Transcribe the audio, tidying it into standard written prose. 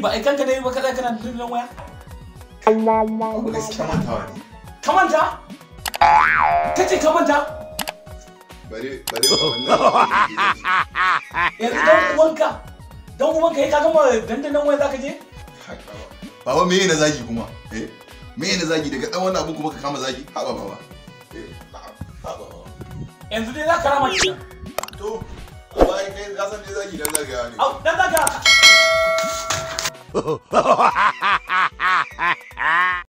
ba ai kanka ne ba kada kana dandan waya Abu gaskiya mantawa ne. ka manta kace ka manta Bare wannan. yanzu dan uwanka ya ka gama dandan waya zaka je Baba me na zagi kuma? Me na zagi daga dan wannan abun kuma ka kama zagi? Ha baba. yanzu dai za ka rama kenan To, amma kai ka san dai zagi dan zagaya ne. au dan zaka